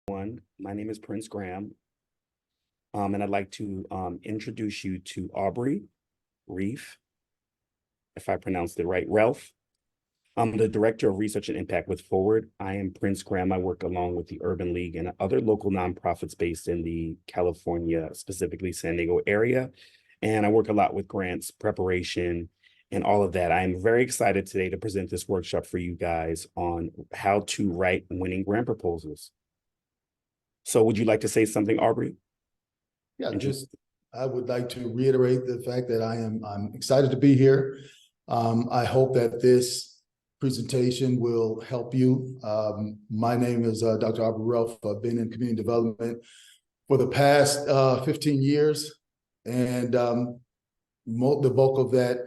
My name is Prince Graham, and I'd like to introduce you to Aubrey Reef, if I pronounced it right, Ralph. I'm the Director of Research and Impact with Forward. I am Prince Graham. I work along with the Urban League and other local nonprofits based in the California, specifically San Diego area. And I work a lot with grants, preparation, and all of that. I'm very excited today to present this workshop for you guys on how to write winning grant proposals. So would you like to say something, Aubrey? Yeah, I would like to reiterate the fact that I'm excited to be here. I hope that this presentation will help you. My name is Dr. Aubrey Ralph. I've been in community development for the past 15 years, and the bulk of that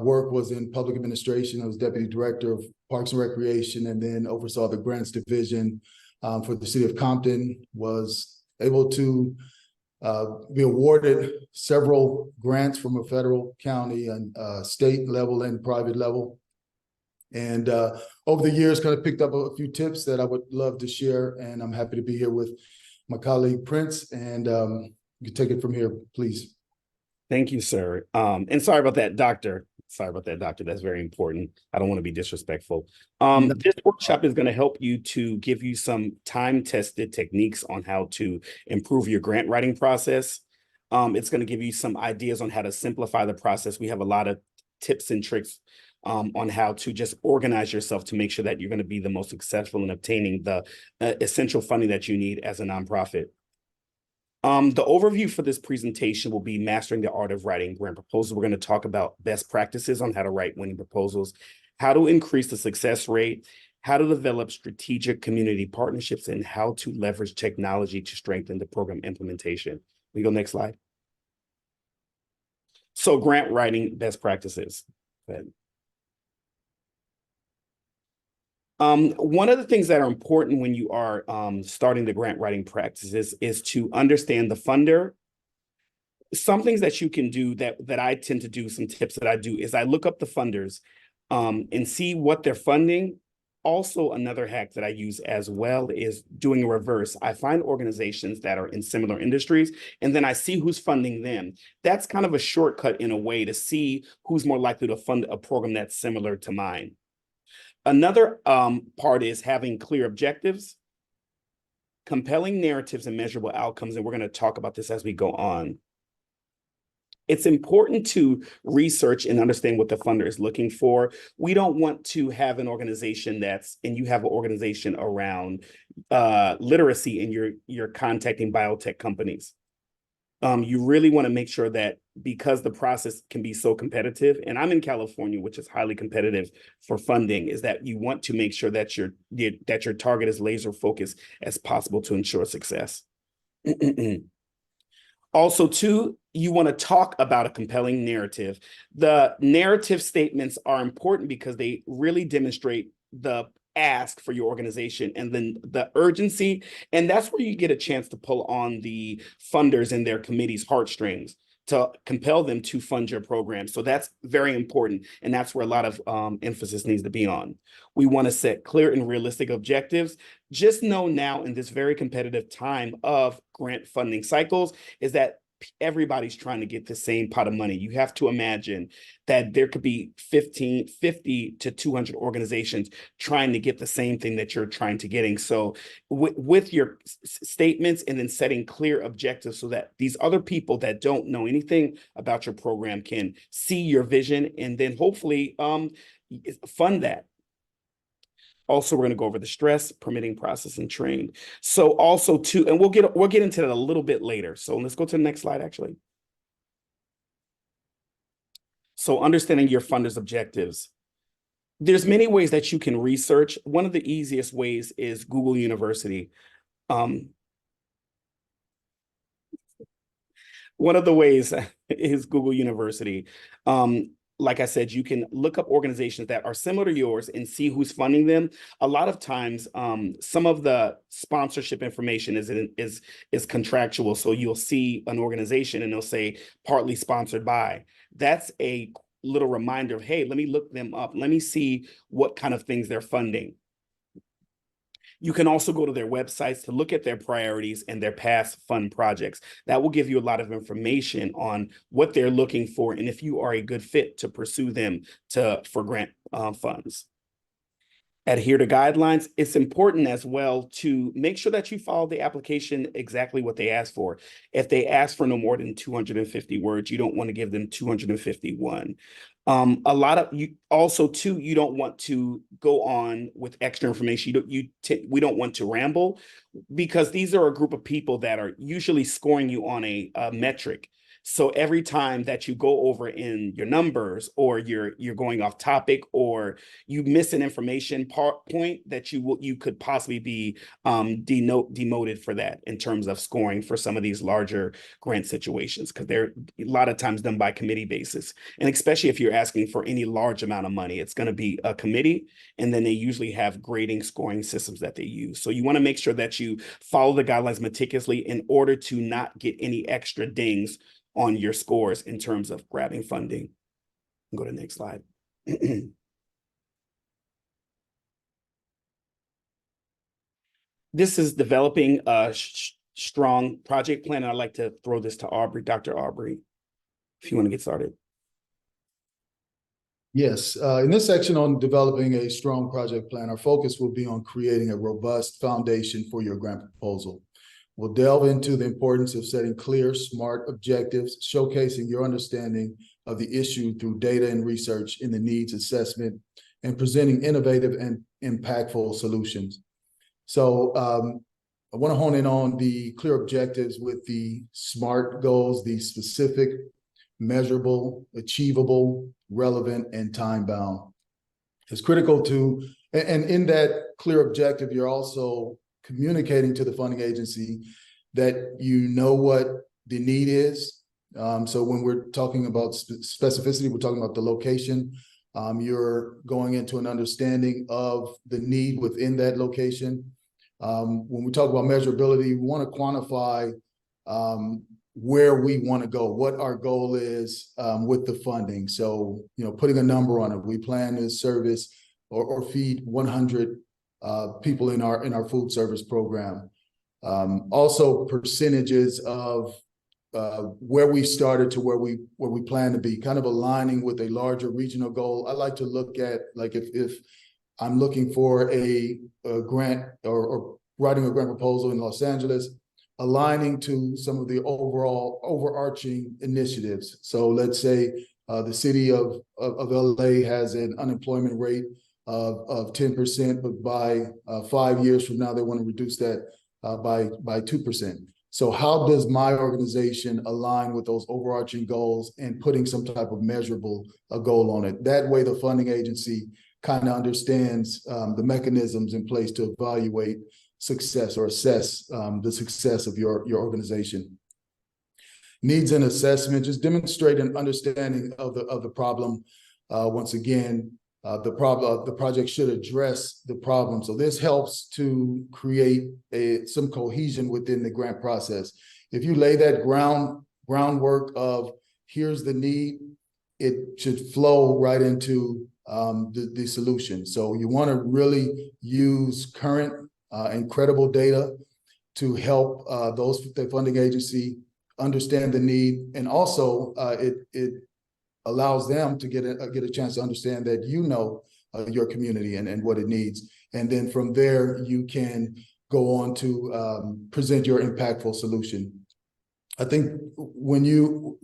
work was in public administration. I was Deputy Director of Parks and Recreation, and then oversaw the grants division for the city of Compton. Was able to be awarded several grants from a federal, county, and state level and private level. And over the years, kind of picked up a few tips that I would love to share. And I'm happy to be here with my colleague, Prince. And you can take it from here, please. Thank you, sir. And sorry about that, doctor. Sorry about that, doctor. That's very important. I don't want to be disrespectful. This workshop is going to help you to give you some time-tested techniques on how to improve your grant writing process. It's going to give you some ideas on how to simplify the process. We have a lot of tips and tricks on how to just organize yourself to make sure that you're going to be the most successful in obtaining the essential funding that you need as a nonprofit. The overview for this presentation will be mastering the art of writing grant proposals. We're going to talk about best practices on how to write winning proposals, how to increase the success rate, how to develop strategic community partnerships, and how to leverage technology to strengthen the program implementation. We go next slide. So grant writing best practices. Go ahead. One of the things that are important when you are starting the grant writing practices is to understand the funder. Some things that you can do that I tend to do, some tips that I do, is I look up the funders and see what they're funding. Also, another hack that I use as well is doing a reverse. I find organizations that are in similar industries, and then I see who's funding them. That's kind of a shortcut in a way to see who's more likely to fund a program that's similar to mine. Another part is having clear objectives, compelling narratives, and measurable outcomes. And we're going to talk about this as we go on. It's important to research and understand what the funder is looking for. We don't want to have an organization and you have an organization around literacy and you're contacting biotech companies. You really want to make sure that, because the process can be so competitive, and I'm in California, which is highly competitive for funding, is that you want to make sure that your target is laser focused as possible to ensure success. Also, too, you want to talk about a compelling narrative. The narrative statements are important because they really demonstrate the ask for your organization and then the urgency. And that's where you get a chance to pull on the funders and their committee's heartstrings to compel them to fund your program. So that's very important. And that's where a lot of emphasis needs to be on. We want to set clear and realistic objectives. Just know now, in this very competitive time of grant funding cycles, is that everybody's trying to get the same pot of money. You have to imagine that there could be 50 to 200 organizations trying to get the same thing that you're trying to getting. So with your statements and then setting clear objectives so that these other people that don't know anything about your program can see your vision and then hopefully fund that. Also, we're going to go over the stress, permitting process, and train. So also too, and we'll get into that a little bit later. So let's go to the next slide, actually. So understanding your funder's objectives. There's many ways that you can research. One of the easiest ways is Google University. One of the ways is Google University. Like I said, you can look up organizations that are similar to yours and see who's funding them. A lot of times, some of the sponsorship information is contractual. So you'll see an organization and they'll say partly sponsored by. That's a little reminder of, hey, let me look them up. Let me see what kind of things they're funding. You can also go to their websites to look at their priorities and their past fund projects. That will give you a lot of information on what they're looking for and if you are a good fit to pursue them for grant funds. Adhere to guidelines. It's important as well to make sure that you follow the application exactly what they ask for. If they ask for no more than 250 words, you don't want to give them 251. A lot of you also too, you don't want to go on with extra information. We don't want to ramble, because these are a group of people that are usually scoring you on a metric. So every time that you go over in your numbers, or you're going off topic, or you miss an information point, that you could possibly be demoted for that in terms of scoring for some of these larger grant situations, because they're a lot of times done by committee basis. And especially if you're asking for any large amount of money, it's going to be a committee, and then they usually have grading scoring systems that they use. So you want to make sure that you follow the guidelines meticulously in order to not get any extra dings on your scores in terms of grabbing funding. Go to the next slide. This is developing a strong project plan. And I'd like to throw this to Aubrey, Dr. Aubrey, if you want to get started. Yes, in this section on developing a strong project plan, our focus will be on creating a robust foundation for your grant proposal. We'll delve into the importance of setting clear, smart objectives, showcasing your understanding of the issue through data and research in the needs assessment, and presenting innovative and impactful solutions. So I want to hone in on the clear objectives with the SMART goals, the specific, measurable, achievable, relevant, and time-bound. It's critical to, and in that clear objective, you're also communicating to the funding agency that you know what the need is. So when we're talking about specificity, we're talking about the location. You're going into an understanding of the need within that location. When we talk about measurability, we want to quantify where we want to go, what our goal is with the funding. So, putting a number on it. We plan to service or feed 100 people in our food service program. Also percentages of where we started to where we plan to be, kind of aligning with a larger regional goal. I like to look at, like, if I'm looking for a grant or writing a grant proposal in Los Angeles, aligning to some of the overall overarching initiatives. So let's say the city of LA has an unemployment rate of 10%, but by 5 years from now, they want to reduce that by 2%. So how does my organization align with those overarching goals and putting some type of measurable goal on it? That way, the funding agency kind of understands the mechanisms in place to evaluate success or assess the success of your organization. Needs and assessment, just demonstrate an understanding of the problem. Once again, the project should address the problem. So this helps to create some cohesion within the grant process. If you lay that groundwork of here's the need, it should flow right into the solution. So you want to really use current and credible data to help the funding agency understand the need, and also it allows them to get a chance to understand that your community and what it needs. And then from there, you can go on to present your impactful solution. I think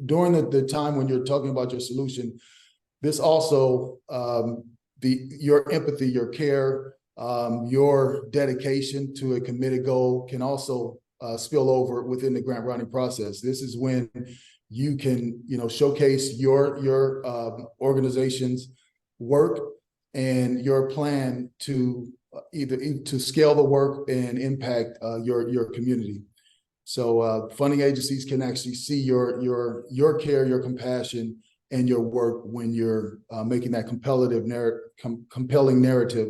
during the time when you're talking about your solution, this also, your empathy, your care, your dedication to a committed goal can also spill over within the grant writing process. This is when you can, showcase your organization's work and your plan to either to scale the work and impact your community. So funding agencies can actually see your care, your compassion, and your work when you're making that compelling narrative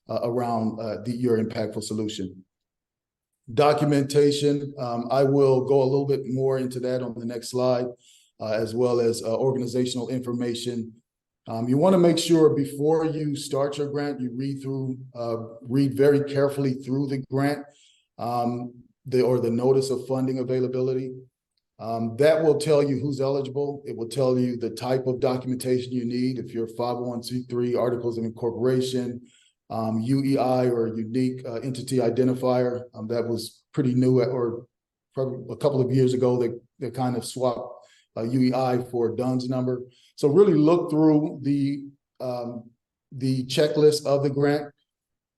around your impactful solution. Documentation, I will go a little bit more into that on the next slide, as well as organizational information. You want to make sure before you start your grant, you read very carefully through the grant, the notice of funding availability. That will tell you who's eligible. It will tell you the type of documentation you need. If you're 501c3, articles of incorporation, UEI or unique entity identifier, that was pretty new, or probably a couple of years ago, they kind of swapped UEI for DUNS number. So really look through the checklist of the grant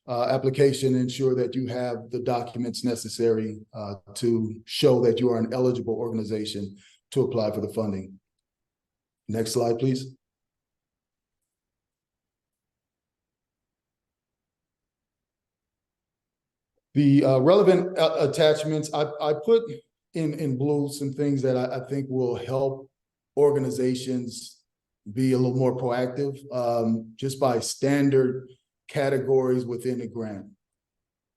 application, ensure that you have the documents necessary to show that you are an eligible organization to apply for the funding. Next slide, please. The relevant attachments, I put in blue some things that I think will help organizations be a little more proactive, just by standard categories within the grant.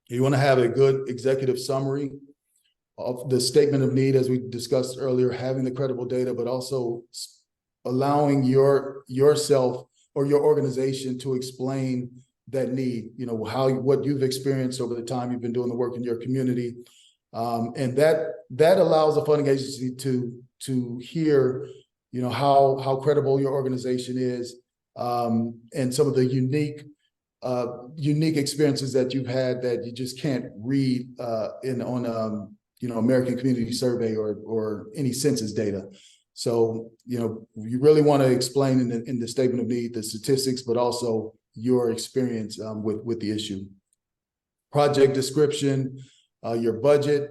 You want to have a good executive summary of the statement of need, as we discussed earlier, having the credible data, but also allowing yourself or your organization to explain that need, what you've experienced over the time you've been doing the work in your community. And that allows the funding agency to hear, how credible your organization is, and some of the unique experiences that you've had that you just can't read on American Community Survey or any census data. So, you really want to explain in the statement of need the statistics, but also your experience with the issue. Project description, your budget.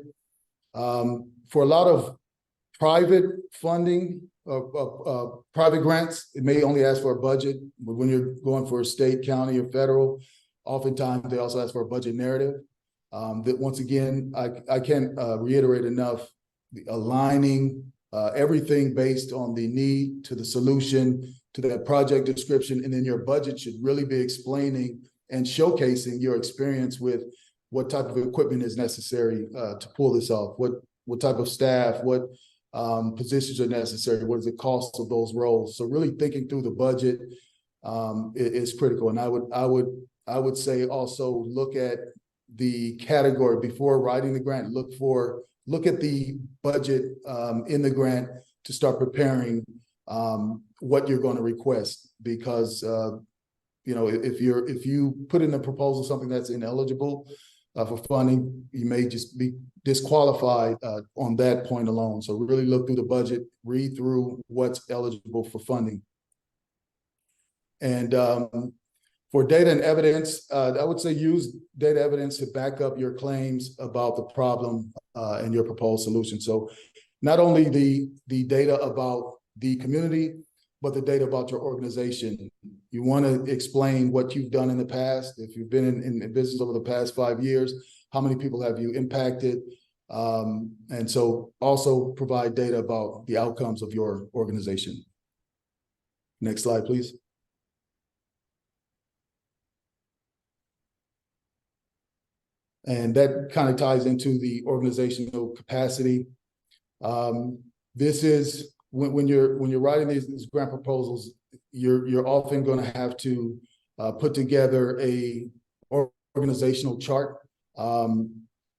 For a lot of private funding, private grants, it may only ask for a budget, but when you're going for a state, county, or federal, oftentimes they also ask for a budget narrative. That once again, I can't reiterate enough, aligning everything based on the need to the solution to that project description, and then your budget should really be explaining and showcasing your experience with what type of equipment is necessary to pull this off, what type of staff, what positions are necessary, what is the cost of those roles. So really thinking through the budget is critical. And I would say also look at the category before writing the grant. Look at the budget in the grant to start preparing what you're going to request, because if you put in a proposal something that's ineligible for funding, you may just be disqualified on that point alone. So really look through the budget, read through what's eligible for funding. And for data and evidence, I would say use data evidence to back up your claims about the problem and your proposed solution. So not only the data about the community, but the data about your organization. You want to explain what you've done in the past. If you've been in business over the past 5 years, how many people have you impacted? And so also provide data about the outcomes of your organization. Next slide, please. And that kind of ties into the organizational capacity. This is when you're writing these grant proposals, you're often going to have to put together a organizational chart.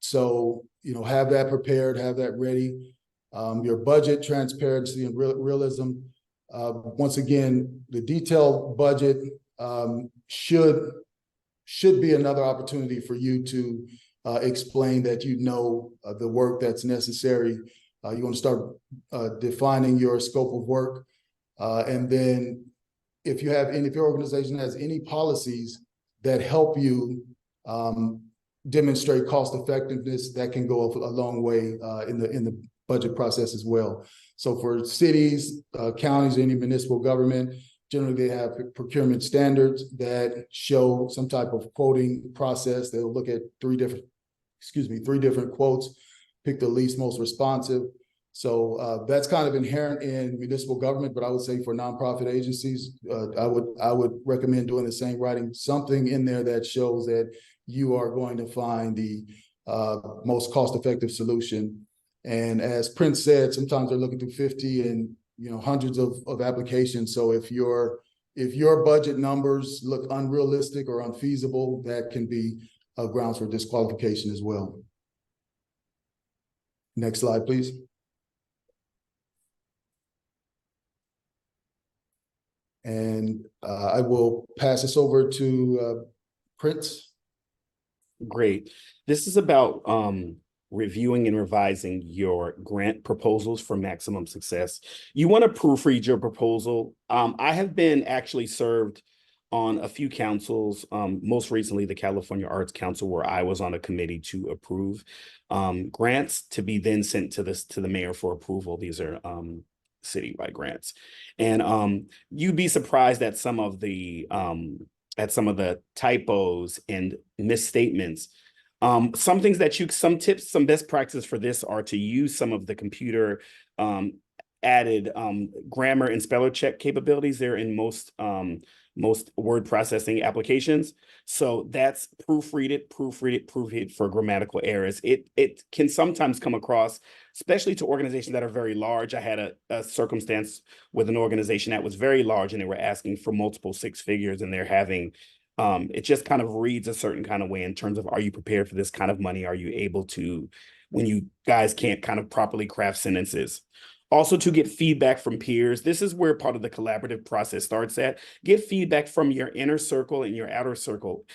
So have that prepared, have that ready. Your budget, transparency, and realism. Once again, the detailed budget should be another opportunity for you to explain that the work that's necessary. You want to start defining your scope of work, and then if your organization has any policies that help you demonstrate cost effectiveness, that can go a long way in the budget process as well. So for cities, counties, any municipal government, generally they have procurement standards that show some type of quoting process. They'll look at three different quotes, pick the least most responsive. So that's kind of inherent in municipal government, but I would say for nonprofit agencies, I would recommend doing the same, writing something in there that shows that you are going to find the most cost-effective solution. And as Prince said, sometimes they're looking through 50 and hundreds of applications. So if your if your budget numbers look unrealistic or unfeasible, that can be grounds for disqualification as well. Next slide, please. And I will pass this over to Prince. Great. This is about reviewing and revising your grant proposals for maximum success. You want to proofread your proposal. I have been actually served on a few councils, most recently the California Arts Council, where I was on a committee to approve grants to be then sent to the mayor for approval. These are citywide grants. And you'd be surprised at some of the typos and misstatements. Some things that some tips, some best practices for this are to use some of the computer added grammar and speller check capabilities there in most word processing applications. So that's proofread it for grammatical errors. It can sometimes come across, especially to organizations that are very large. I had a circumstance with an organization that was very large and they were asking for multiple six figures, and they're having it just kind of reads a certain kind of way in terms of, are you prepared for this kind of money? Are you able to, when you guys can't kind of properly craft sentences? Also, to get feedback from peers. This is where part of the collaborative process starts at. Get feedback from your inner circle and your outer circle.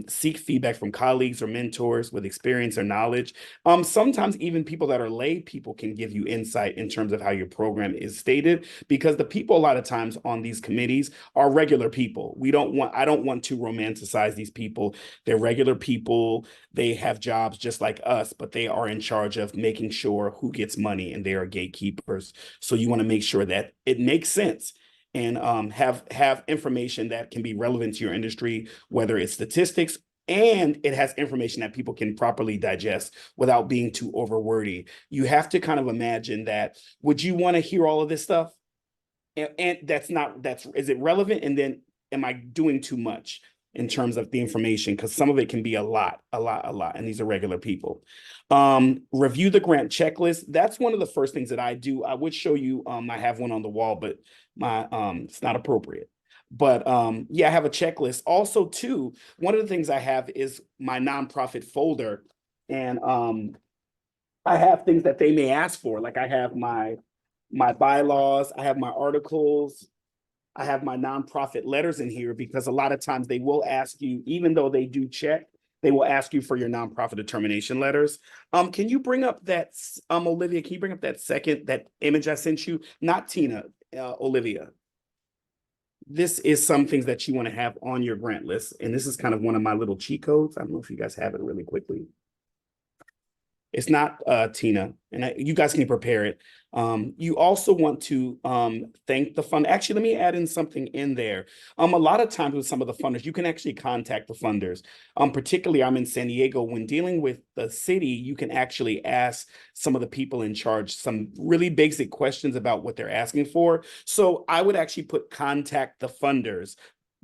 Seek feedback from colleagues or mentors with experience or knowledge. Sometimes even people that are lay people can give you insight in terms of how your program is stated, because the people a lot of times on these committees are regular people. I don't want to romanticize these people. They're regular people. They have jobs just like us, but they are in charge of making sure who gets money, and they are gatekeepers. So you want to make sure that it makes sense and have information that can be relevant to your industry, whether it's statistics, and it has information that people can properly digest without being too overwordy. You have to kind of imagine that, would you want to hear all of this stuff? And is it relevant? And then am I doing too much in terms of the information? Because some of it can be a lot. And these are regular people. Review the grant checklist. That's one of the first things that I do. I would show you, I have one on the wall, but it's not appropriate. But yeah, I have a checklist. Also, too, one of the things I have is my nonprofit folder. And I have things that they may ask for. Like I have my bylaws, I have my articles, I have my nonprofit letters in here, because a lot of times they will ask you, even though they do check, they will ask you for your nonprofit determination letters. Can you bring up that, Olivia, can you bring up that image I sent you? Not Tina, Olivia. This is some things that you want to have on your grant list. And this is kind of one of my little cheat codes. I don't know if you guys have it really quickly. It's not Tina, and you guys can prepare it. You also want to thank the fund. Actually, let me add in something in there. A lot of times with some of the funders, you can actually contact the funders. Particularly, I'm in San Diego. When dealing with the city, you can actually ask some of the people in charge some really basic questions about what they're asking for. So I would actually put contact the funders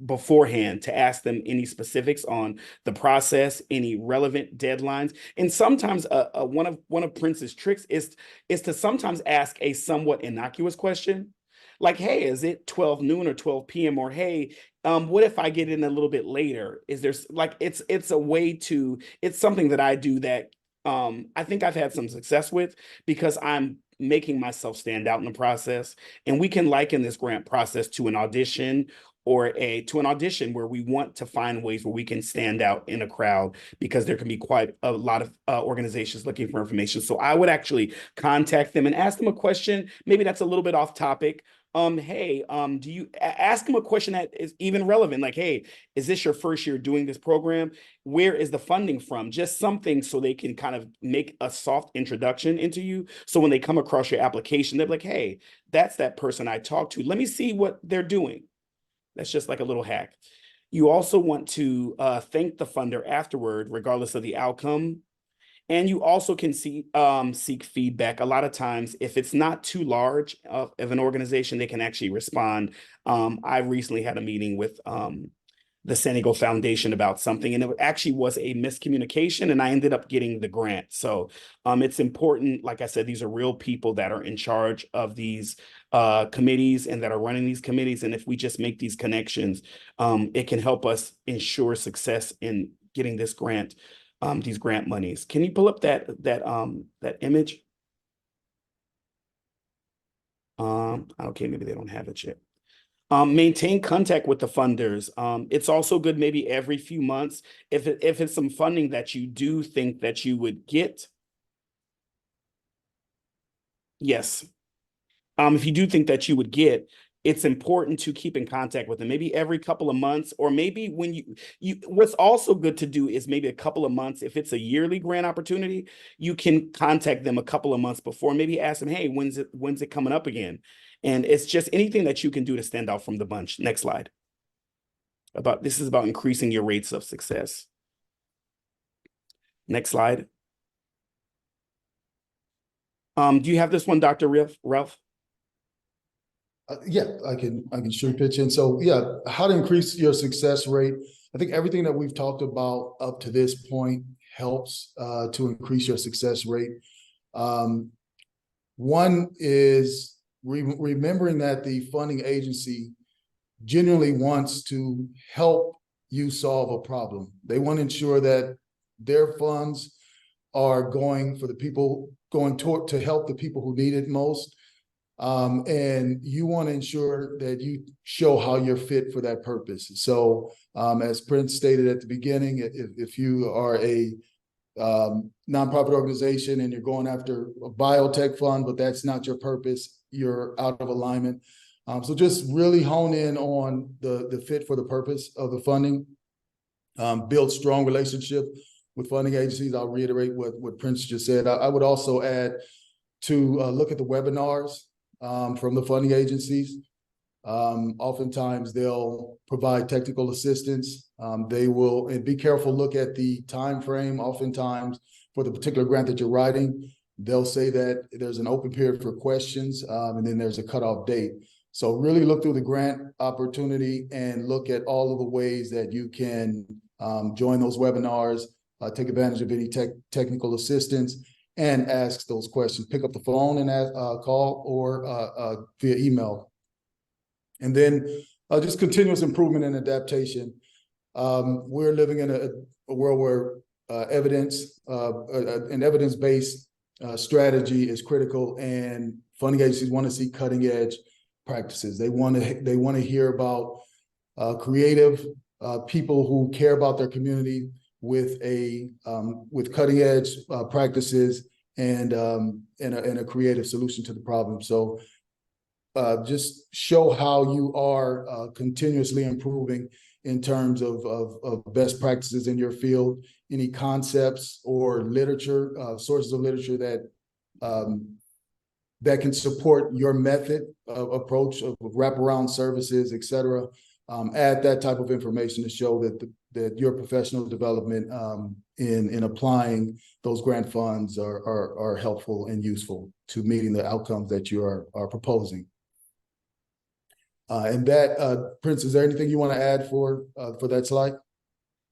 beforehand to ask them any specifics on the process, any relevant deadlines. And sometimes one of Prince's tricks is to sometimes ask a somewhat innocuous question. Like, hey, is it 12 noon or 12 p.m.? Or hey, what if I get in a little bit later? Is there like it's a way to, it's something that I do that I think I've had some success with, because I'm making myself stand out in the process. And we can liken this grant process to an audition, or to an audition where we want to find ways where we can stand out in a crowd, because there can be quite a lot of organizations looking for information. So I would actually contact them and ask them a question. Maybe that's a little bit off topic. Hey, do you ask them a question that is even relevant? Like, hey, is this your first year doing this program? Where is the funding from? Just something so they can kind of make a soft introduction into you. So when they come across your application, they're like, hey, that's that person I talked to. Let me see what they're doing. That's just like a little hack. You also want to thank the funder afterward, regardless of the outcome. And you also can seek feedback. A lot of times, if it's not too large of an organization, they can actually respond. I recently had a meeting with the San Diego Foundation about something, and it actually was a miscommunication, and I ended up getting the grant. So it's important. Like I said, these are real people that are in charge of these committees and that are running these committees. And if we just make these connections, it can help us ensure success in getting this grant, these grant monies. Can you pull up that image? Okay, maybe they don't have it yet. Maintain contact with the funders. It's also good maybe every few months, if it's some funding that you do think that you would get. Yes. If you do think that you would get, it's important to keep in contact with them, maybe every couple of months, or maybe when what's also good to do is maybe a couple of months. If it's a yearly grant opportunity, you can contact them a couple of months before, maybe ask them, hey, when's it coming up again? And it's just anything that you can do to stand out from the bunch. Next slide. This is about increasing your rates of success. Next slide. Do you have this one, Dr. Ralph? Yeah, I can sure pitch in. So yeah, how to increase your success rate. I think everything that we've talked about up to this point helps to increase your success rate. One is remembering that the funding agency genuinely wants to help you solve a problem. They want to ensure that their funds are going for the people, to help the people who need it most. And you want to ensure that you show how you're fit for that purpose. So as Prince stated at the beginning, if you are a nonprofit organization and you're going after a biotech fund, but that's not your purpose, you're out of alignment. So just really hone in on the fit for the purpose of the funding, build strong relationship with funding agencies. I'll reiterate what Prince just said. I would also add to look at the webinars from the funding agencies. Oftentimes they'll provide technical assistance. They will, and be careful, look at the time frame. Oftentimes for the particular grant that you're writing, they'll say that there's an open period for questions, and then there's a cutoff date. So really look through the grant opportunity and look at all of the ways that you can join those webinars, take advantage of any technical assistance, and ask those questions. Pick up the phone and call, or via email. And then just continuous improvement and adaptation. We're living in a world where evidence and evidence-based strategy is critical, and funding agencies want to see cutting-edge practices. They want to hear about creative people who care about their community with cutting-edge practices and a creative solution to the problem. So just show how you are continuously improving in terms of best practices in your field, any concepts or literature, sources of literature that can support your method of approach of wraparound services, et cetera. Add that type of information to show that your professional development in applying those grant funds are helpful and useful to meeting the outcomes that you are proposing. And that, Prince, is there anything you want to add for that slide?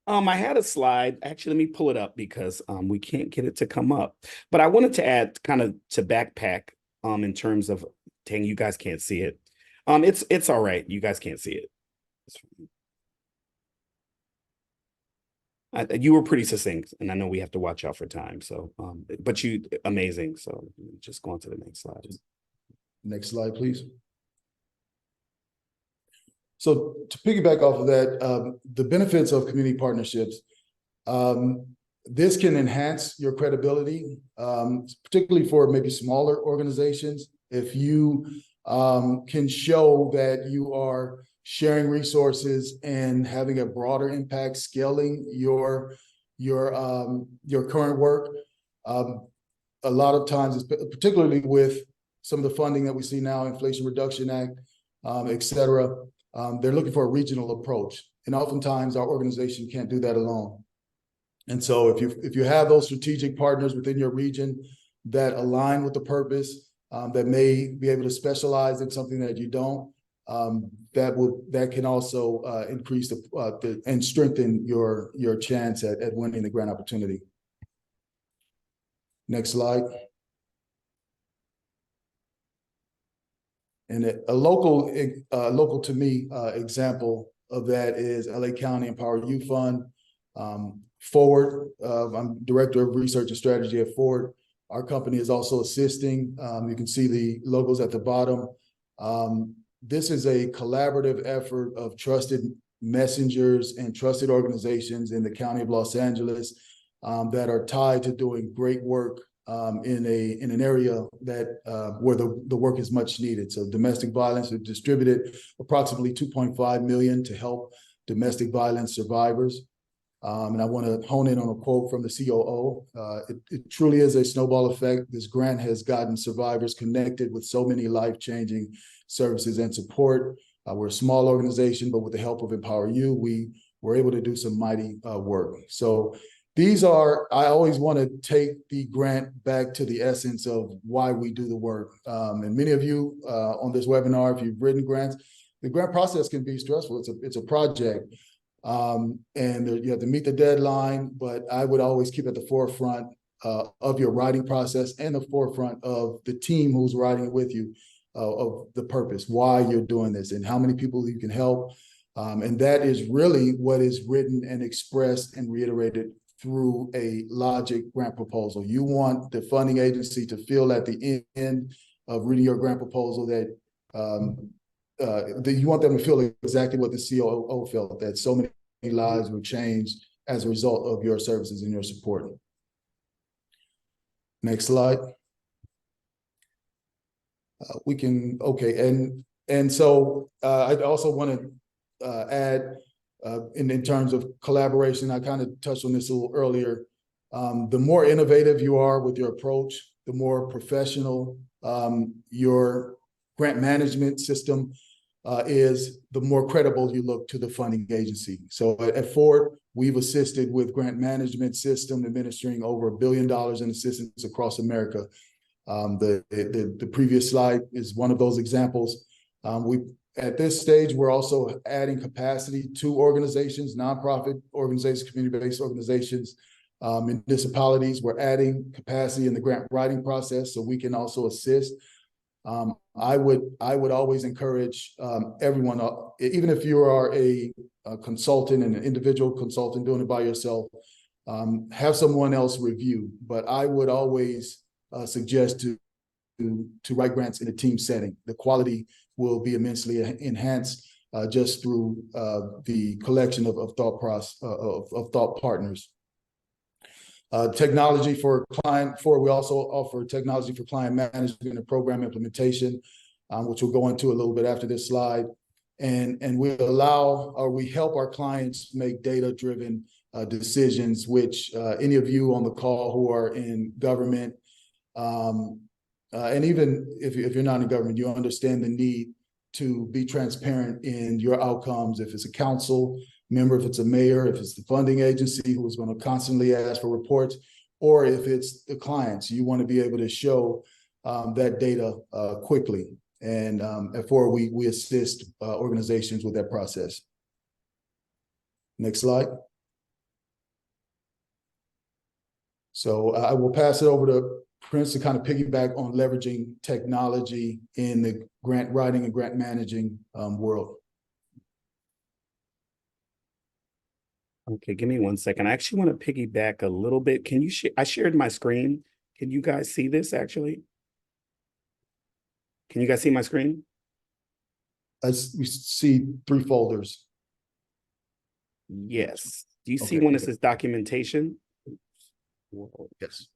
I had a slide. Actually, let me pull it up because we can't get it to come up. But I wanted to add kind of to backpack in terms of, dang, you guys can't see it. It's all right. You guys can't see it. You were pretty succinct, and I know we have to watch out for time. So, but you amazing. So just go on to the next slide. Next slide, please. So to piggyback off of that, the benefits of community partnerships, this can enhance your credibility, particularly for maybe smaller organizations. If you can show that you are sharing resources and having a broader impact, scaling your current work. A lot of times, particularly with some of the funding that we see now, Inflation Reduction Act, et cetera, they're looking for a regional approach. And oftentimes our organization can't do that alone. And so if you have those strategic partners within your region that align with the purpose, that may be able to specialize in something that you don't, that can also increase and strengthen your chance at winning the grant opportunity. Next slide. And a local to me example of that is LA County Empower You Fund. Forward, I'm Director of Research and Strategy at Forward. Our company is also assisting. You can see the logos at the bottom. This is a collaborative effort of trusted messengers and trusted organizations in the County of Los Angeles that are tied to doing great work in an area that where the work is much needed. So domestic violence, we've distributed approximately 2.5 million to help domestic violence survivors. And I want to hone in on a quote from the COO. It truly is a snowball effect. This grant has gotten survivors connected with so many life-changing services and support. We're a small organization, but with the help of Empower You, we were able to do some mighty work. So I always want to take the grant back to the essence of why we do the work. And many of you on this webinar, if you've written grants, the grant process can be stressful. It's a project. And you have to meet the deadline, but I would always keep at the forefront of your writing process and the forefront of the team who's writing it with you of the purpose, why you're doing this and how many people you can help. And that is really what is written and expressed and reiterated through a logic grant proposal. You want the funding agency to feel at the end of reading your grant proposal that you want them to feel exactly what the COO felt, that so many lives were changed as a result of your services and your support. Next slide. And so I also want to add in terms of collaboration, I kind of touched on this a little earlier. The more innovative you are with your approach, the more professional your grant management system is, the more credible you look to the funding agency. So at Forward, we've assisted with grant management system administering over $1 billion in assistance across America. The previous slide is one of those examples. At this stage, we're also adding capacity to organizations, nonprofit organizations, community-based organizations, municipalities. We're adding capacity in the grant writing process so we can also assist. I would always encourage everyone, even if you are a consultant and an individual consultant doing it by yourself, have someone else review. But I would always suggest to write grants in a team setting. The quality will be immensely enhanced just through the collection of thought partners. Technology for client. We also offer technology for client management and program implementation, which we'll go into a little bit after this slide. And we help our clients make data-driven decisions, which any of you on the call who are in government, and even if you're not in government, you understand the need to be transparent in your outcomes. If it's a council member, if it's a mayor, if it's the funding agency who is going to constantly ask for reports, or if it's the clients, you want to be able to show that data quickly. And at Forward, we assist organizations with that process. Next slide. So I will pass it over to Prince to kind of piggyback on leveraging technology in the grant writing and grant managing world. Okay, give me 1 second. I actually want to piggyback a little bit. Can you I shared my screen. Can you guys see this actually? Can you guys see my screen? We see 3 folders. Yes. Do you see one that says documentation? Yes.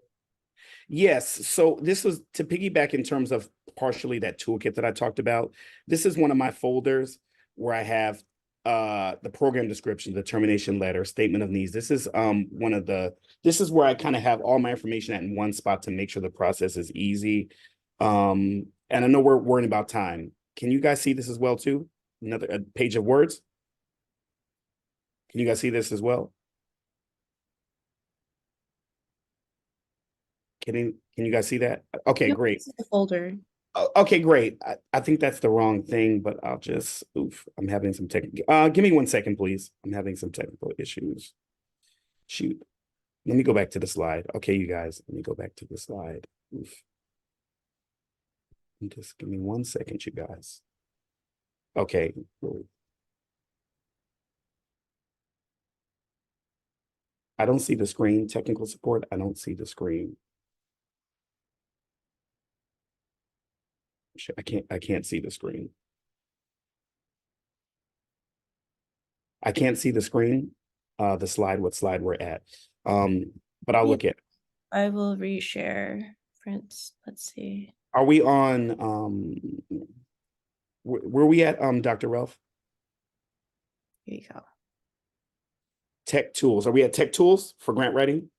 Yes. So this was to piggyback in terms of partially that toolkit that I talked about. This is one of my folders where I have the program description, the termination letter, statement of needs. This is this is where I kind of have all my information in one spot to make sure the process is easy. And I know we're worrying about time. Can you guys see this as well too? Another page of words. Can you guys see this as well? Can you guys see that? Okay, No, great. the folder. Okay, great. I think that's the wrong thing, but I'll just, oof, I'm having some technical, give me 1 second, please. I'm having some technical issues. Shoot. Let me go back to the slide. Okay, you guys, let me go back to the slide. Oof. Just give me 1 second, you guys. Okay. Cool. I don't see the screen. Technical support. I don't see the screen. Shit, I can't see the screen. I can't see the screen, the slide, what slide we're at. But I'll Yeah. look at. I will reshare, Prince. Let's see. Are we on, where we at, Dr. Ralph? Here you go. Tech tools. Are we at tech tools for grant writing?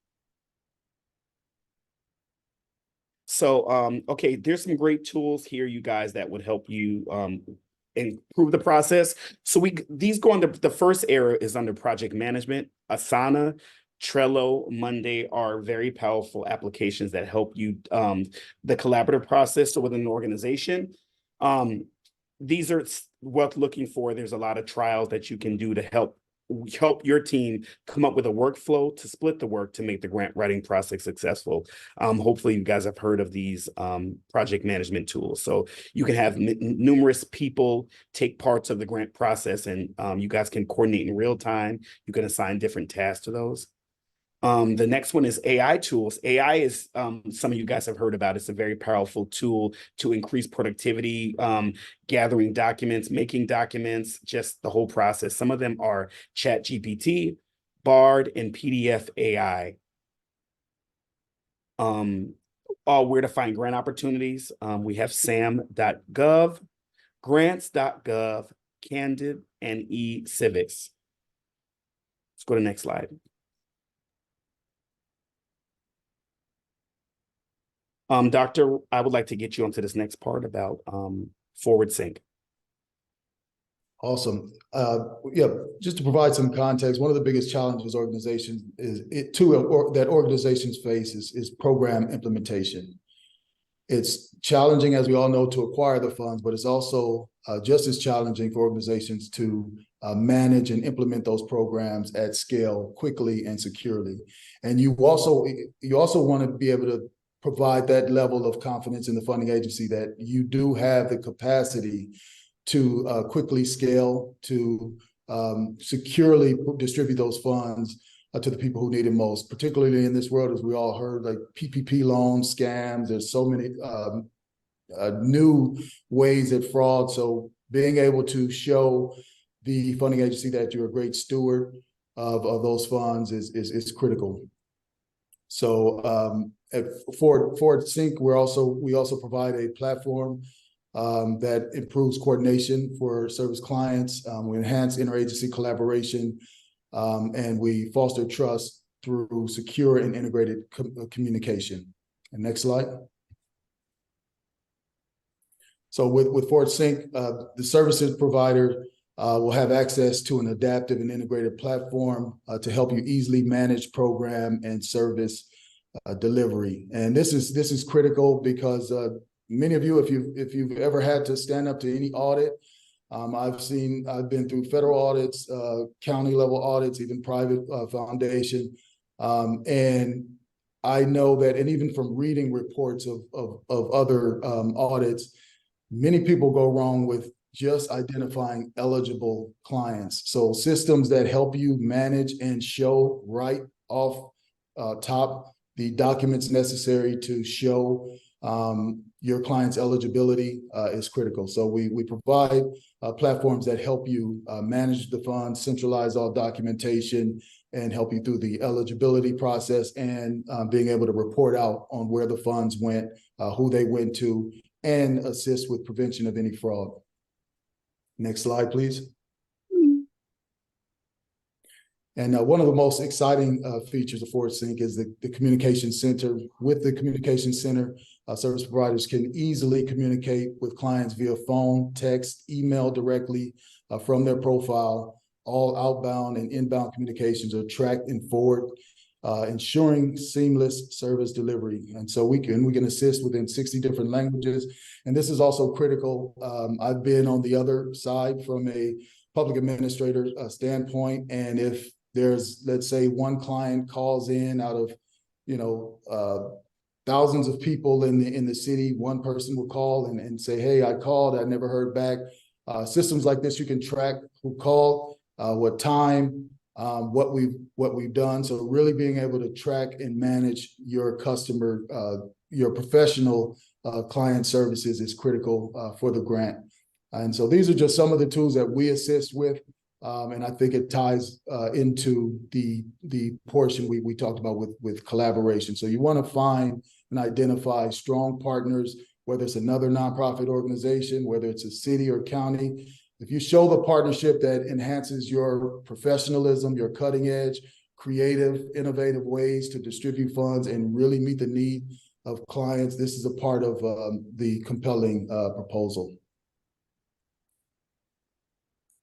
So, okay, there's some great tools here, you guys, that would help you improve the process. So these go under, the first area is under project management. Asana, Trello, Monday are very powerful applications that help you the collaborative process within an organization. These are worth looking for. There's a lot of trials that you can do to help your team come up with a workflow to split the work to make the grant writing process successful. Hopefully you guys have heard of these project management tools. So you can have numerous people take parts of the grant process, and you guys can coordinate in real time. You can assign different tasks to those. The next one is AI tools. AI is some of you guys have heard about. It's a very powerful tool to increase productivity, gathering documents, making documents, just the whole process. Some of them are ChatGPT, Bard, and PDF AI. Where to find grant opportunities. We have sam.gov, grants.gov, Candid, and eCivics. Let's go to the next slide. Doctor, I would like to get you onto this next part about Forward Sync. Awesome. Yeah, just to provide some context, one of the biggest challenges organizations that organizations face is program implementation. It's challenging, as we all know, to acquire the funds, but it's also just as challenging for organizations to manage and implement those programs at scale quickly and securely. And you also want to be able to provide that level of confidence in the funding agency that you do have the capacity to quickly scale, to securely distribute those funds to the people who need it most, particularly in this world, as we all heard, like PPP loans, scams. There's so many new ways at fraud. So being able to show the funding agency that you're a great steward of those funds is critical. So at Forward Sync, we also provide a platform that improves coordination for service clients. We enhance interagency collaboration, and we foster trust through secure and integrated communication. And next slide. So with Forward Sync, the services provider will have access to an adaptive and integrated platform to help you easily manage program and service delivery. And this is critical because many of you, if you've ever had to stand up to any audit, I've been through federal audits, county level audits, even private foundation, and I know that, and even from reading reports of other audits, many people go wrong with just identifying eligible clients. So systems that help you manage and show right off top the documents necessary to show your client's eligibility is critical. So we provide platforms that help you manage the funds, centralize all documentation, and help you through the eligibility process and being able to report out on where the funds went, who they went to, and assist with prevention of any fraud. Next slide, please. And one of the most exciting features of Forward Sync is the Communication Center. With the Communication Center, service providers can easily communicate with clients via phone, text, email directly from their profile. All outbound and inbound communications are tracked in Forward. ensuring seamless service delivery. And so we can assist within 60 different languages. And this is also critical. I've been on the other side from a public administrator standpoint. And if there's, let's say, one client calls in out of, thousands of people in the city, one person will call and say, hey, I called, I never heard back. Systems like this, you can track who called, what time, what we've done. So really being able to track and manage your customer, your professional client services is critical for the grant. And so these are just some of the tools that we assist with. And I think it ties into the portion we talked about with collaboration. So you want to find and identify strong partners, whether it's another nonprofit organization, whether it's a city or county. If you show the partnership that enhances your professionalism, your cutting edge, creative, innovative ways to distribute funds and really meet the need of clients, this is a part of the compelling proposal,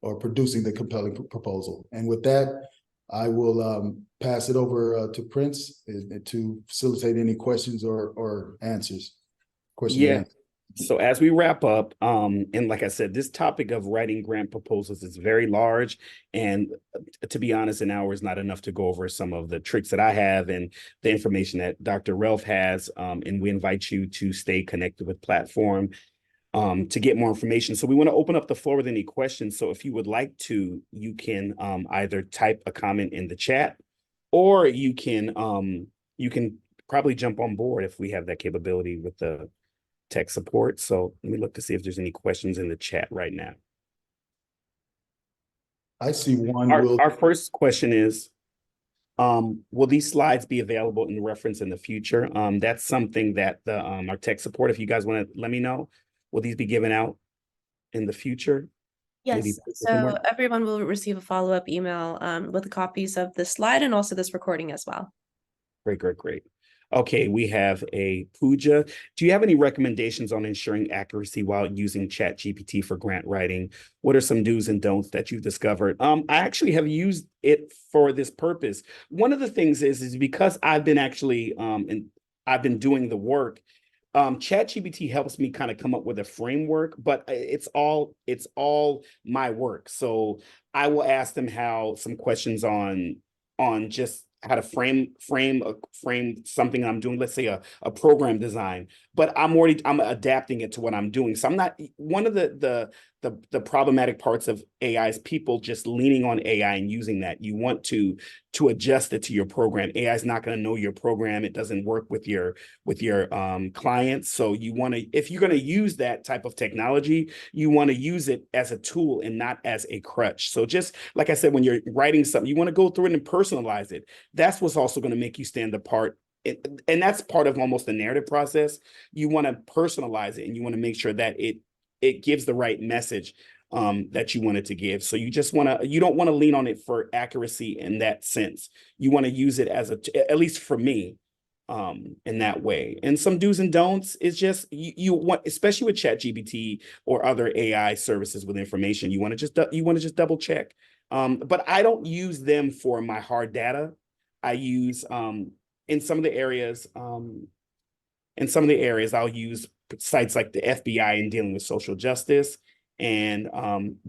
or producing the compelling proposal. And with that, I will pass it over to Prince to facilitate any questions or answers. Yeah. So as we wrap up, and like I said, this topic of writing grant proposals is very large. And to be honest, an hour is not enough to go over some of the tricks that I have and the information that Dr. Relf has. And we invite you to stay connected with Platform to get more information. So we want to open up the floor with any questions. So if you would like to, you can either type a comment in the chat, or you can probably jump on board if we have that capability with the tech support. So let me look to see if there's any questions in the chat right now. I see one. Our first question is, will these slides be available in reference in the future? That's something that the our tech support, if you guys want to let me know, will these be given out in the future? Yes, so everyone will receive a follow-up email with copies of the slide and also this recording as well. Great. Okay, we have a Pooja. Do you have any recommendations on ensuring accuracy while using ChatGPT for grant writing? What are some do's and don'ts that you've discovered? I actually have used it for this purpose. One of the things is because I've been actually and I've been doing the work. ChatGPT helps me kind of come up with a framework, but it's all my work. So I will ask them some questions on just how to frame something I'm doing, let's say a program design, but I'm adapting it to what I'm doing. So I'm not, one of the problematic parts of AI is people just leaning on AI and using that. You want to adjust it to your program. AI is not going to know your program. It doesn't work with your clients. So you want to, if you're going to use that type of technology, you want to use it as a tool and not as a crutch. So just like I said, when you're writing something, you want to go through it and personalize it. That's what's also going to make you stand apart. And that's part of almost the narrative process. You want to personalize it and you want to make sure that it gives the right message that you want it to give. So you don't want to lean on it for accuracy in that sense. You want to use it as at least for me, in that way. And some do's and don'ts is just you want, especially with ChatGPT or other AI services with information, you want to just double check. But I don't use them for my hard data. I use in some of the areas I'll use sites like the FBI in dealing with social justice and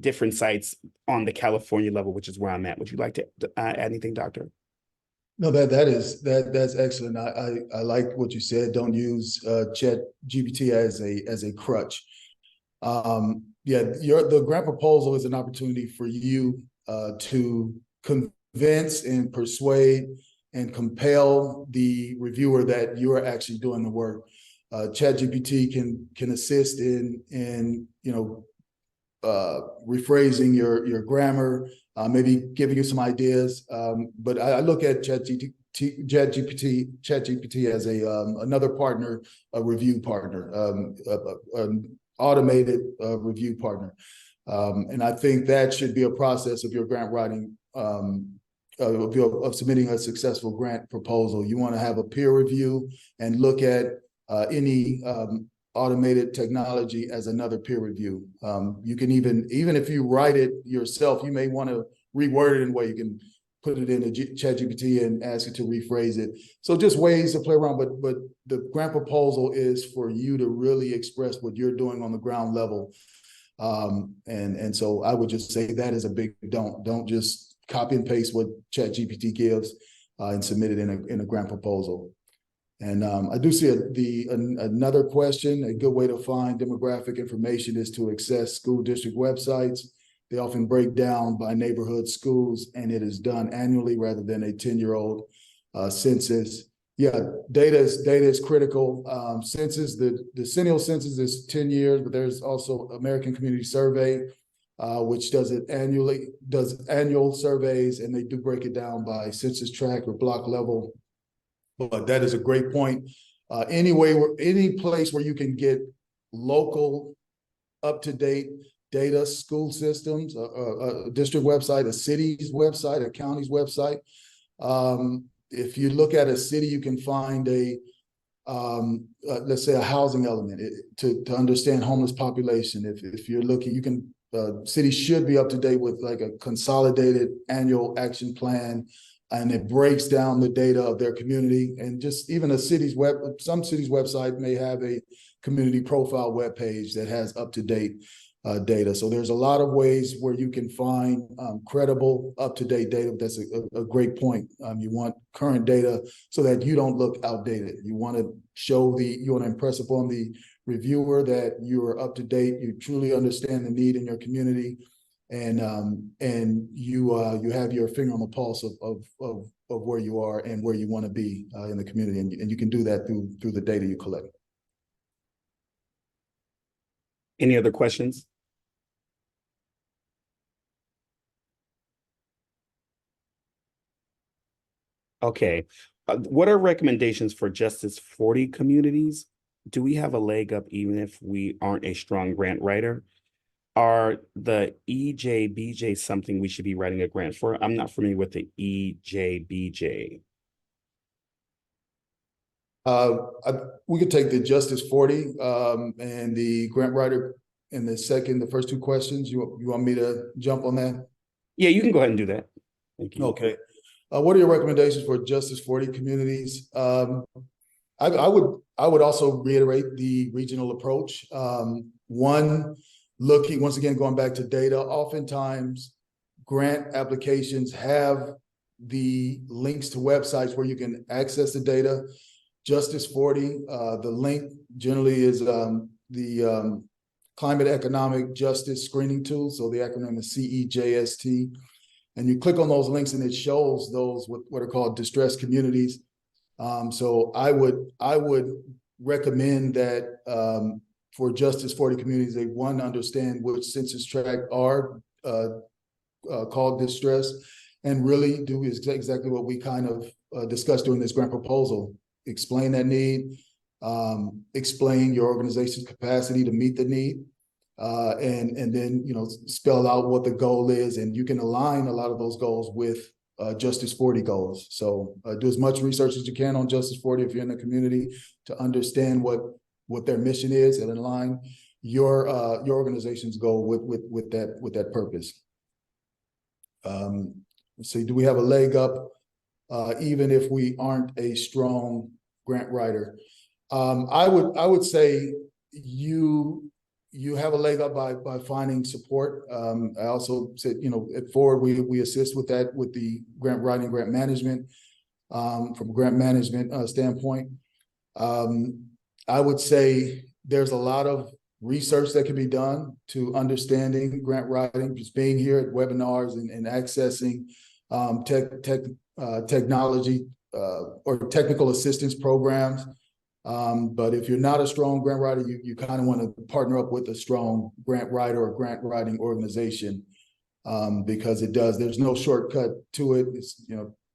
different sites on the California level, which is where I'm at. Would you like to add anything, Doctor? No, that's excellent. I like what you said. Don't use ChatGPT as a crutch. The grant proposal is an opportunity for you to convince and persuade and compel the reviewer that you are actually doing the work. ChatGPT can assist in rephrasing your grammar, maybe giving you some ideas. But I look at ChatGPT as another partner, a review partner, an automated review partner. And I think that should be a process of your grant writing, of submitting a successful grant proposal. You want to have a peer review and look at any automated technology as another peer review. You can even if you write it yourself, you may want to reword it in a way you can put it in a ChatGPT and ask it to rephrase it. So just ways to play around, but the grant proposal is for you to really express what you're doing on the ground level. And so I would just say that is a big don't just copy and paste what ChatGPT gives and submit it in a grant proposal. And I do see another question. A good way to find demographic information is to access school district websites. They often break down by neighborhood schools, and it is done annually rather than a 10-year-old census. Yeah, data is critical. Census, the decennial census is 10 years, but there's also American Community Survey, which does annual surveys, and they do break it down by census tract or block level. But that is a great point. Any place where you can get local, up-to-date data, school systems, a district website, a city's website, a county's website. If you look at a city, you can find let's say a housing element to understand homeless population. If you're looking, you can, cities should be up to date with like a consolidated annual action plan, and it breaks down the data of their community. And just even some cities' website may have a community profile webpage that has up-to-date data. So there's a lot of ways where you can find credible, up-to-date data. That's a great point. You want current data so that you don't look outdated. You want to impress upon the reviewer that you are up to date. You truly understand the need in your community, and you have your finger on the pulse of where you are and where you want to be in the community, and you can do that through the data you collect. Any other questions? Okay. What are recommendations for Justice 40 communities? Do we have a leg up even if we aren't a strong grant writer? Are the EJBJ something we should be writing a grant for? I'm not familiar with the EJBJ. We could take the Justice 40 and the grant writer in the first two questions. You want me to jump on that? Yeah, you can go ahead and do that. Thank you. Okay. What are your recommendations for Justice 40 communities? I would also reiterate the regional approach. Once again, going back to data, oftentimes grant applications have the links to websites where you can access the data. Justice 40, the link generally is the Climate Economic Justice Screening Tool. So the acronym is CEJST. And you click on those links and it shows those what are called distressed communities. So I would recommend that for Justice 40 communities, they understand which census tract are called distressed, and really do exactly what we kind of discussed during this grant proposal. Explain that need, explain your organization's capacity to meet the need, and then spell out what the goal is, and you can align a lot of those goals with Justice 40 goals. So do as much research as you can on Justice 40 if you're in the community to understand what their mission is, and align your organization's goal with that purpose. Let's see, do we have a leg up even if we aren't a strong grant writer? I would say you have a leg up by finding support. I also said, at Forward, we assist with that with the grant writing, grant management, from a grant management standpoint. I would say there's a lot of research that can be done to understanding grant writing, just being here at webinars and accessing technology or technical assistance programs. But if you're not a strong grant writer, you kind of want to partner up with a strong grant writer or grant writing organization, because there's no shortcut to it. It's,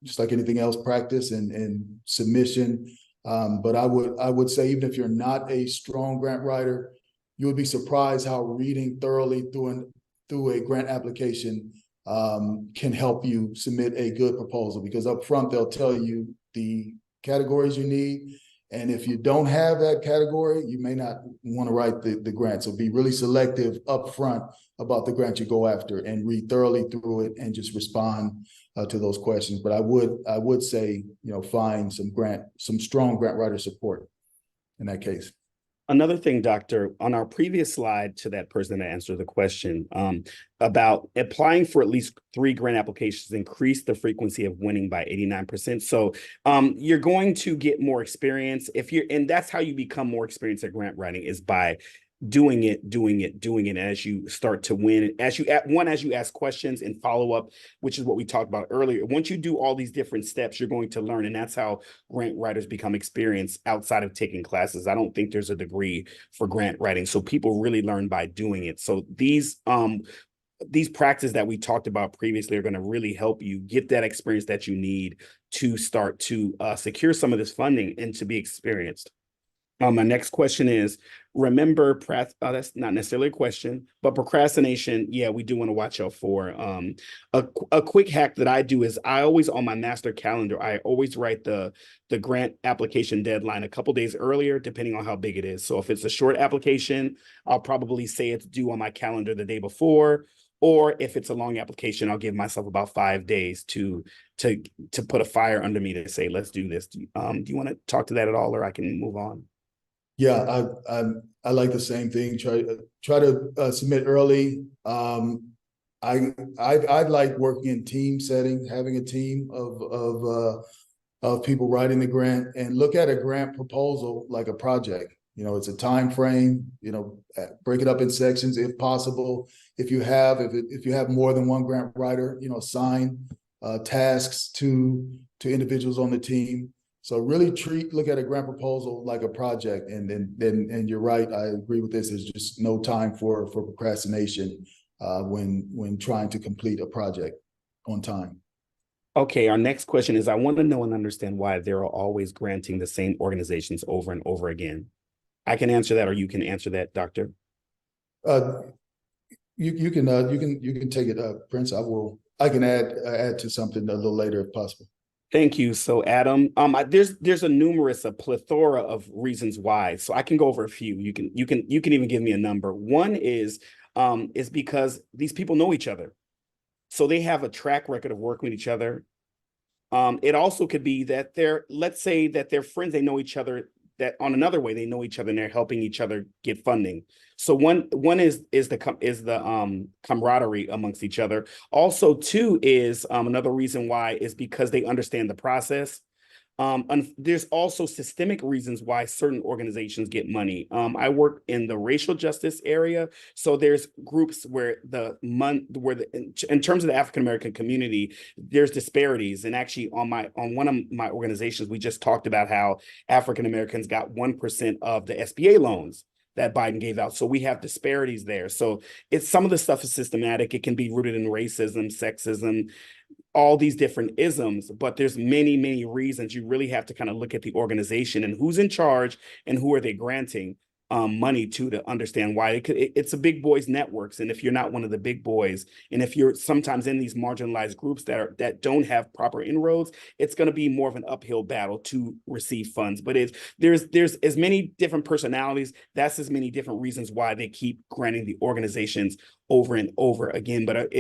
just like anything else, practice and submission. But I would say, even if you're not a strong grant writer, you would be surprised how reading thoroughly through a grant application can help you submit a good proposal, because up front, they'll tell you the categories you need. And if you don't have that category, you may not want to write the grant. So be really selective up front about the grant you go after, and read thoroughly through it and just respond to those questions. But I would say, find some strong grant writer support in that case. Another thing, Doctor, on our previous slide to that person that answered the question about applying for at least 3 grant applications increase the frequency of winning by 89%. So you're going to get more experience and that's how you become more experienced at grant writing, is by doing it as you start to win, as you ask questions and follow up, which is what we talked about earlier. Once you do all these different steps, you're going to learn, and that's how grant writers become experienced outside of taking classes. I don't think there's a degree for grant writing, so people really learn by doing it. So these practices that we talked about previously are going to really help you get that experience that you need to start to secure some of this funding and to be experienced. My next question is, remember, that's not necessarily a question, but procrastination, yeah, we do want to watch out for. A quick hack that I do is I always, on my master calendar, I always write the grant application deadline a couple days earlier, depending on how big it is. So if it's a short application, I'll probably say it's due on my calendar the day before. Or if it's a long application, I'll give myself about 5 days to put a fire under me to say, let's do this. Do you want to talk to that at all, or I can move on? Yeah, I like the same thing. Try to submit early. I like working in team setting, having a team of people writing the grant, and look at a grant proposal like a project. It's a time frame. Break it up in sections if possible. If you have more than one grant writer, assign tasks to individuals on the team. So really look at a grant proposal like a project, and you're right. I agree with this. There's just no time for procrastination when trying to complete a project on time. Okay, our next question is, I want to know and understand why they're always granting the same organizations over and over again. I can answer that, or you can answer that, Doctor. You can take it, Prince. I can add to something a little later if possible. Thank you. So, Adam, there's a plethora of reasons why. So I can go over a few. You can even give me a number. One is because these people know each other, so they have a track record of working with each other. It also could be that let's say that they're friends. They know each other. That on another way, they know each other and they're helping each other get funding. So one is the camaraderie amongst each other. Also, two is another reason why is because they understand the process. And there's also systemic reasons why certain organizations get money. I work in the racial justice area, so there's groups where in terms of the African American community, there's disparities. And actually, on one of my organizations, we just talked about how African Americans got 1% of the SBA loans that Biden gave out. So we have disparities there. So some of the stuff is systematic. It can be rooted in racism, sexism, all these different isms, but there's many, many reasons. You really have to kind of look at the organization and who's in charge and who are they granting money to understand why. It's a big boys networks. And if you're not one of the big boys, and if you're sometimes in these marginalized groups that don't have proper inroads, it's going to be more of an uphill battle to receive funds. But there's as many different personalities. That's as many different reasons why they keep granting the organizations over and over again. But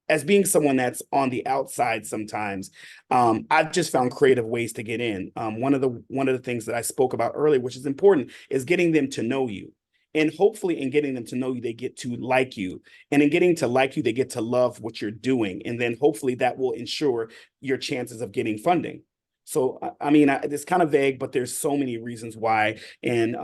as being someone that's on the outside sometimes, I've just found creative ways to get in. One of the things that I spoke about earlier, which is important, is getting them to know you. And hopefully in getting them to know you, they get to like you. And in getting to like you, they get to love what you're doing. And then hopefully that will ensure your chances of getting funding. So, I mean, it's kind of vague, but there's so many reasons why. And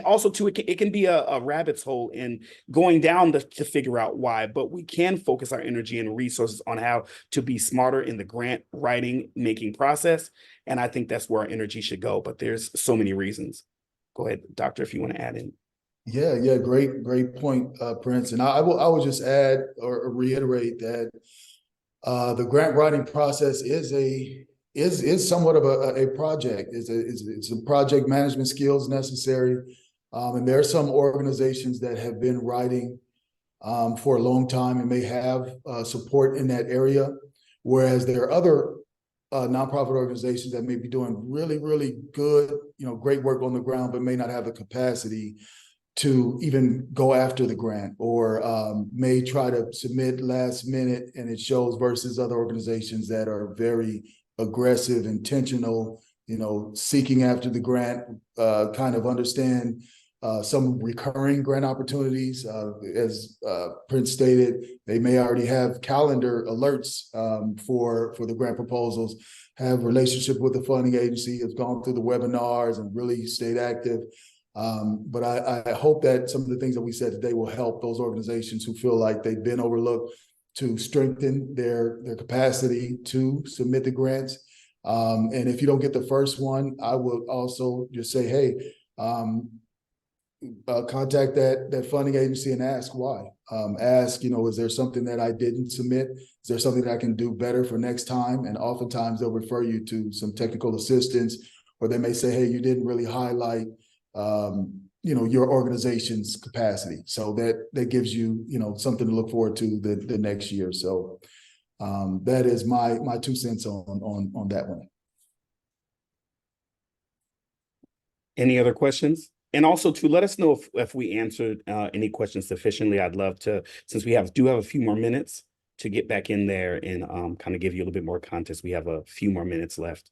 also too, it can be a rabbit's hole in going down to figure out why, but we can focus our energy and resources on how to be smarter in the grant writing making process. And I think that's where our energy should go, but there's so many reasons. Go ahead, Doctor, if you want to add in. Yeah, great point, Prince. And I will just add or reiterate that the grant writing process is somewhat of a project. It's a project management skills necessary. And there are some organizations that have been writing for a long time and may have support in that area. Whereas there are other nonprofit organizations that may be doing really, really good, great work on the ground, but may not have the capacity to even go after the grant, or may try to submit last minute and it shows, versus other organizations that are very aggressive, intentional, seeking after the grant, kind of understand some recurring grant opportunities. As Prince stated, they may already have calendar alerts for the grant proposals, have relationship with the funding agency, have gone through the webinars and really stayed active. But I hope that some of the things that we said today will help those organizations who feel like they've been overlooked to strengthen their capacity to submit the grants. And if you don't get the first one, I will also just say, hey, contact that funding agency and ask why. Ask, is there something that I didn't submit? Is there something that I can do better for next time? And oftentimes they'll refer you to some technical assistance, or they may say, hey, you didn't really highlight your organization's capacity. So that gives you, something to look forward to the next year. So that is my 2 cents on that one. Any other questions? And also to let us know if we answered any questions sufficiently. I'd love to, since we do have a few more minutes, to get back in there and kind of give you a little bit more context. We have a few more minutes left.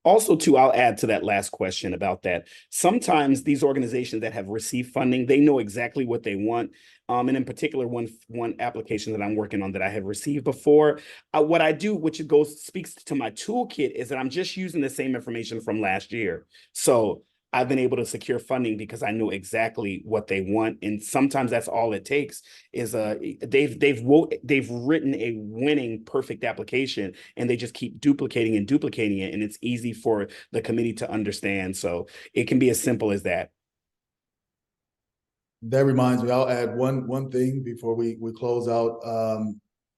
Also, too, I'll add to that last question about that. Sometimes these organizations that have received funding, they know exactly what they want. And in particular, one application that I'm working on that I have received before, what I do, which speaks to my toolkit, is that I'm just using the same information from last year. So I've been able to secure funding because I know exactly what they want, and sometimes that's all it takes. Is they've written a winning perfect application, and they just keep duplicating it, and it's easy for the committee to understand. So it can be as simple as that. That reminds me, I'll add one thing before we close out.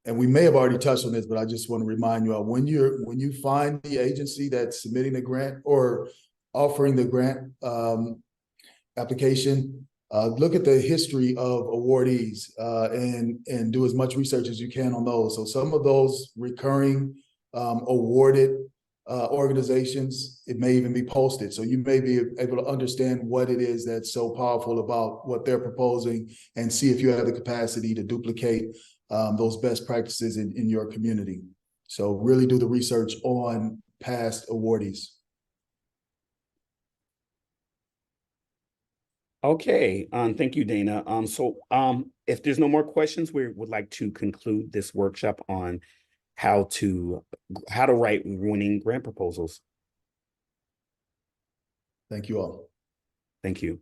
And we may have already touched on this, but I just want to remind you all, when you find the agency that's submitting the grant or offering the grant application, look at the history of awardees and do as much research as you can on those. So some of those recurring awarded organizations, it may even be posted. So you may be able to understand what it is that's so powerful about what they're proposing, and see if you have the capacity to duplicate those best practices in your community. So really do the research on past awardees. Okay, thank you, Dana. If there's no more questions, we would like to conclude this workshop on how to write winning grant proposals. Thank you all. Thank you.